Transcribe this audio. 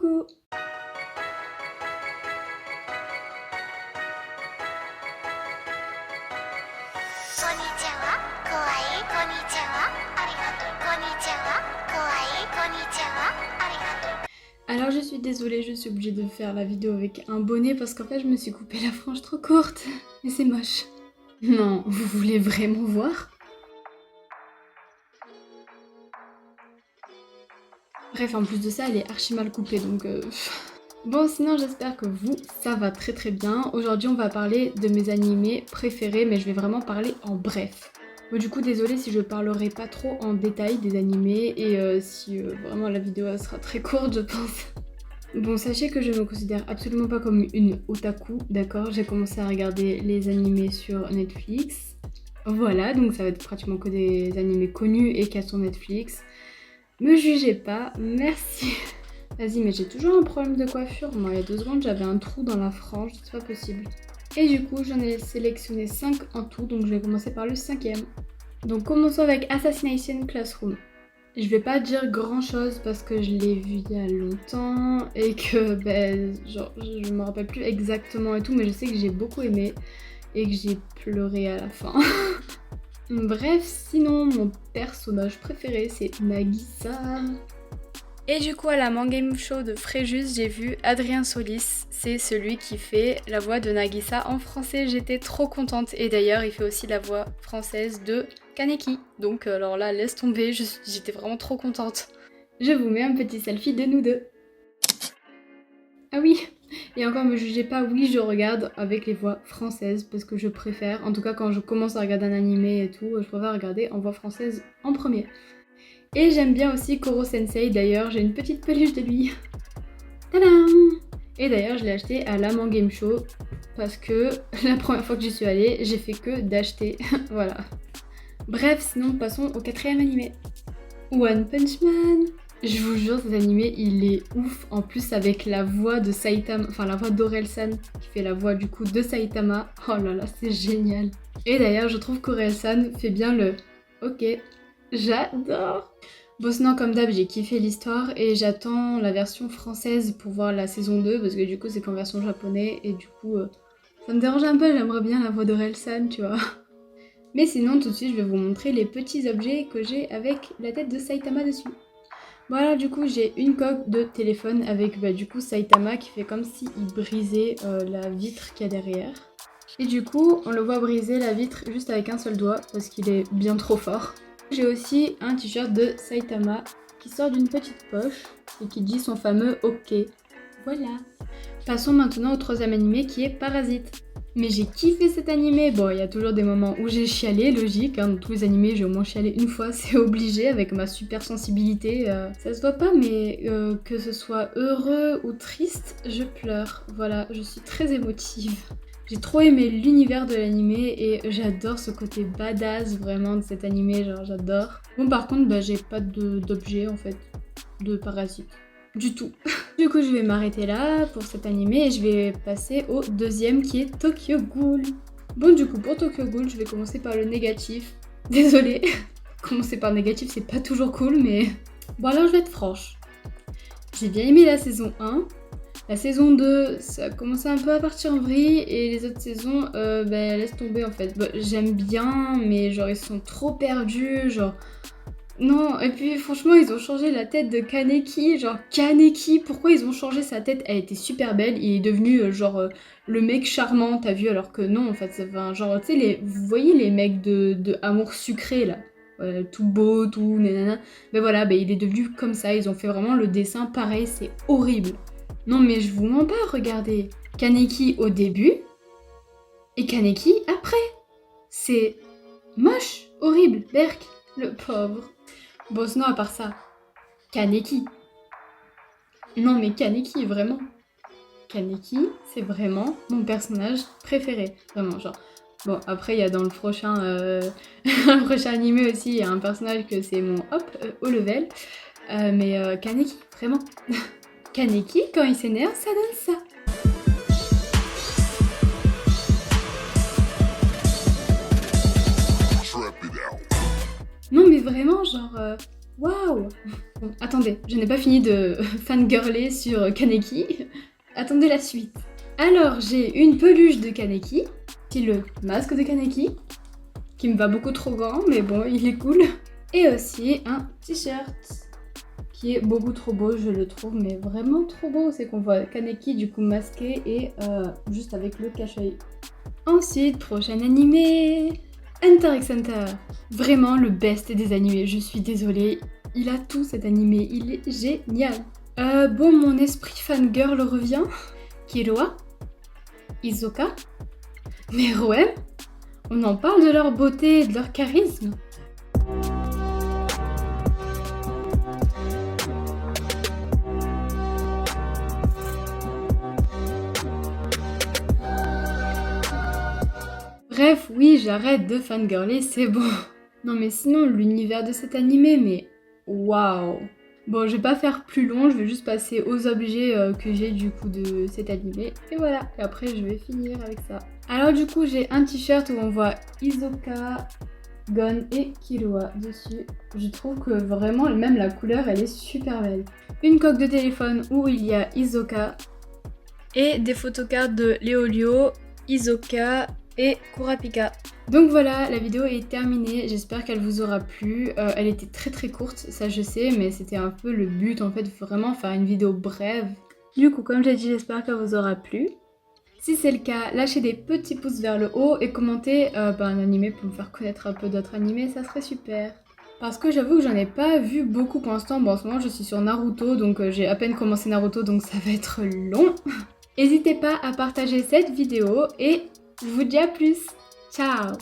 coucou. Alors je suis désolée, je suis obligée de faire la vidéo avec un bonnet parce qu'en fait je me suis coupé la frange trop courte. Et c'est moche. Non, vous voulez vraiment voir? Bref, en plus de ça, elle est archi mal coupée donc... Bon, sinon j'espère que vous, ça va très très bien. Aujourd'hui on va parler de mes animés préférés, mais je vais vraiment parler en bref. Bon, du coup, désolée si je parlerai pas trop en détail des animés et si vraiment la vidéo elle sera très courte, je pense. Bon, sachez que je me considère absolument pas comme une otaku, d'accord? J'ai commencé à regarder les animés sur Netflix. Voilà, donc ça va être pratiquement que des animés connus et qui sont Netflix. Me jugez pas, merci. Vas-y, mais j'ai toujours un problème de coiffure. Moi, il y a 2 secondes, j'avais un trou dans la frange, c'est pas possible. Et du coup, j'en ai sélectionné 5 en tout, donc je vais commencer par le 5e. Donc commençons avec Assassination Classroom. Je vais pas dire grand chose parce que je l'ai vu il y a longtemps et que genre je me rappelle plus exactement et tout, mais je sais que j'ai beaucoup aimé et que j'ai pleuré à la fin. Bref, sinon mon personnage préféré c'est Nagisa. Et du coup à la Mangame Show de Fréjus, j'ai vu Adrien Solis, c'est celui qui fait la voix de Nagisa en français, j'étais trop contente. Et d'ailleurs il fait aussi la voix française de Kaneki, donc alors là laisse tomber, j'étais vraiment trop contente. Je vous mets un petit selfie de nous deux. Ah oui, et encore me jugez pas, oui je regarde avec les voix françaises parce que je préfère, en tout cas quand je commence à regarder un animé et tout, je préfère regarder en voix française en premier. Et j'aime bien aussi Koro Sensei, d'ailleurs j'ai une petite peluche de lui. Tadam! Et d'ailleurs je l'ai acheté à la Mangame Show parce que la première fois que j'y suis allée, j'ai fait que d'acheter. Voilà. Bref, sinon passons au 4e animé. One Punch Man. Je vous jure, cet animé il est ouf. En plus avec la voix de Saitama, enfin la voix d'Orelsan qui fait la voix du coup de Saitama. Oh là là, c'est génial. Et d'ailleurs je trouve qu'Orelsan fait bien le ok. J'adore! Bon sinon comme d'hab j'ai kiffé l'histoire et j'attends la version française pour voir la saison 2 parce que du coup c'est qu'en version japonais et du coup ça me dérange un peu, j'aimerais bien la voix d'Orelsan tu vois. Mais sinon tout de suite je vais vous montrer les petits objets que j'ai avec la tête de Saitama dessus. Voilà du coup j'ai une coque de téléphone avec du coup Saitama qui fait comme s'il brisait la vitre qu'il y a derrière. Et du coup on le voit briser la vitre juste avec un seul doigt parce qu'il est bien trop fort. J'ai aussi un t-shirt de Saitama qui sort d'une petite poche et qui dit son fameux OK. Voilà. Passons maintenant au 3e animé qui est Parasite. Mais j'ai kiffé cet animé. Bon, il y a toujours des moments où j'ai chialé, logique. Dans tous les animés, j'ai au moins chialé une fois, c'est obligé avec ma super sensibilité. Ça se voit pas, mais que ce soit heureux ou triste, je pleure. Voilà, je suis très émotive. J'ai trop aimé l'univers de l'animé et j'adore ce côté badass vraiment de cet animé, genre j'adore. Bon par contre j'ai pas d'objet en fait de Parasite du tout. Du coup je vais m'arrêter là pour cet animé et je vais passer au 2e qui est Tokyo Ghoul. Bon du coup pour Tokyo Ghoul je vais commencer par le négatif. Désolée, commencer par le négatif c'est pas toujours cool mais... Bon alors je vais être franche. J'ai bien aimé la saison 1. La saison 2, ça a commencé un peu à partir en vrille et les autres saisons, laisse tomber en fait. Bah, j'aime bien, mais genre ils sont trop perdus, genre... Non, et puis franchement ils ont changé la tête de Kaneki, genre Kaneki, pourquoi ils ont changé sa tête? Elle était super belle, il est devenu le mec charmant, t'as vu, alors que non en fait, c'est genre, tu sais, vous voyez les mecs de amour sucré là? Tout beau, tout nanana. Mais voilà, il est devenu comme ça, ils ont fait vraiment le dessin pareil, c'est horrible. Non mais je vous mens pas, regardez. Kaneki au début et Kaneki après. C'est moche, horrible, Berk, le pauvre. Bon sinon à part ça, Kaneki. Non mais Kaneki, vraiment. Kaneki, c'est vraiment mon personnage préféré. Vraiment, genre. Bon, après, il y a dans le prochain, un prochain animé aussi, il y a un personnage que c'est mon haut level. Mais Kaneki, vraiment. Kaneki, quand il s'énerve, ça donne ça. Non mais vraiment, genre... Waouh! Bon, attendez, je n'ai pas fini de fangirler sur Kaneki. Attendez la suite. Alors, j'ai une peluche de Kaneki, c'est le masque de Kaneki, qui me va beaucoup trop grand, mais bon, il est cool. Et aussi un t-shirt, qui est beaucoup trop beau, je le trouve, mais vraiment trop beau. C'est qu'on voit Kaneki du coup masqué et juste avec le cache-œil. Ensuite, prochain animé, Hunter x Hunter. Vraiment le best des animés, je suis désolée. Il a tout cet animé, il est génial. Bon, mon esprit fangirl revient. Killua, Hisoka, Meruem. On en parle de leur beauté et de leur charisme. Bref, oui, j'arrête de fangirler, c'est bon. Non mais sinon, l'univers de cet animé, mais waouh. Bon, je vais pas faire plus long, je vais juste passer aux objets que j'ai du coup de cet animé. Et voilà, et après je vais finir avec ça. Alors du coup, j'ai un t-shirt où on voit Hisoka, Gon et Killua dessus. Je trouve que vraiment, même la couleur, elle est super belle. Une coque de téléphone où il y a Hisoka. Et des photocards de Léolio, Hisoka et Kurapika. Donc voilà, la vidéo est terminée, j'espère qu'elle vous aura plu. Elle était très courte, ça je sais, mais c'était un peu le but en fait, vraiment faire une vidéo brève. Du coup, comme j'ai dit, j'espère qu'elle vous aura plu. Si c'est le cas, lâchez des petits pouces vers le haut et commentez un animé pour me faire connaître un peu d'autres animés, ça serait super. Parce que j'avoue que j'en ai pas vu beaucoup pour l'instant. Bon, en ce moment je suis sur Naruto, donc j'ai à peine commencé Naruto, donc ça va être long. N'hésitez pas à partager cette vidéo et je vous dis à plus. Ciao!